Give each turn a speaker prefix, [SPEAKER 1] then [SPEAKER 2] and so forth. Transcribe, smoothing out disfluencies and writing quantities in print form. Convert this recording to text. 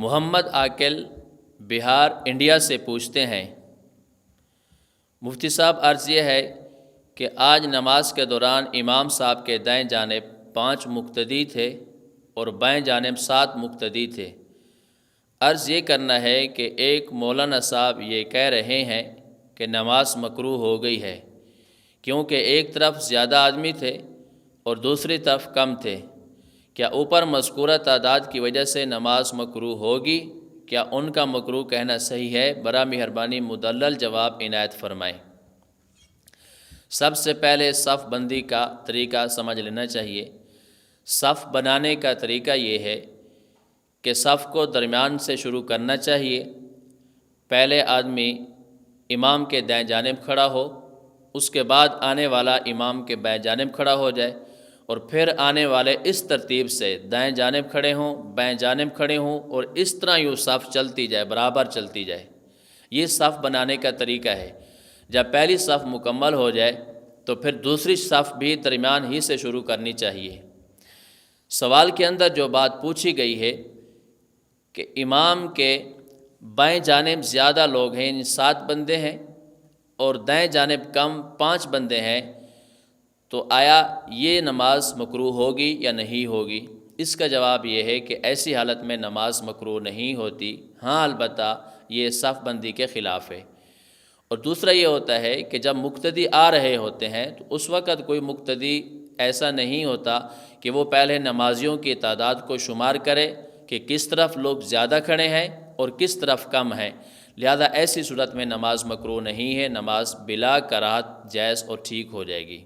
[SPEAKER 1] محمد عاقل بہار India سے پوچھتے ہیں، مفتی صاحب عرض یہ ہے کہ آج نماز کے دوران امام صاحب کے دائیں جانب 5 مقتدی تھے اور بائیں جانب 7 مقتدی تھے۔ عرض یہ کرنا ہے کہ ایک مولانا صاحب یہ کہہ رہے ہیں کہ نماز مکروہ ہو گئی ہے کیونکہ ایک طرف زیادہ آدمی تھے اور دوسری طرف کم تھے۔ کیا اوپر مذکورہ تعداد کی وجہ سے نماز مکروہ ہوگی؟ کیا ان کا مکروہ کہنا صحیح ہے؟ برائے مہربانی مدلل جواب عنایت فرمائیں۔ سب سے پہلے صف بندی کا طریقہ سمجھ لینا چاہیے۔ صف بنانے کا طریقہ یہ ہے کہ صف کو درمیان سے شروع کرنا چاہیے۔ پہلے آدمی امام کے دائیں جانب کھڑا ہو، اس کے بعد آنے والا امام کے بائیں جانب کھڑا ہو جائے اور پھر آنے والے اس ترتیب سے دائیں جانب کھڑے ہوں، بائیں جانب کھڑے ہوں اور اس طرح یوں صف چلتی جائے، برابر چلتی جائے۔ یہ صف بنانے کا طریقہ ہے۔ جب پہلی صف مکمل ہو جائے تو پھر دوسری صف بھی درمیان ہی سے شروع کرنی چاہیے۔ سوال کے اندر جو بات پوچھی گئی ہے کہ امام کے بائیں جانب زیادہ لوگ ہیں، 7 بندے ہیں اور دائیں جانب کم 5 بندے ہیں، تو آیا یہ نماز مکروہ ہوگی یا نہیں ہوگی؟ اس کا جواب یہ ہے کہ ایسی حالت میں نماز مکروہ نہیں ہوتی، ہاں البتہ یہ صف بندی کے خلاف ہے۔ اور دوسرا یہ ہوتا ہے کہ جب مقتدی آ رہے ہوتے ہیں تو اس وقت کوئی مقتدی ایسا نہیں ہوتا کہ وہ پہلے نمازیوں کی تعداد کو شمار کرے کہ کس طرف لوگ زیادہ کھڑے ہیں اور کس طرف کم ہیں، لہذا ایسی صورت میں نماز مکروہ نہیں ہے، نماز بلا کراہت جائز اور ٹھیک ہو جائے گی۔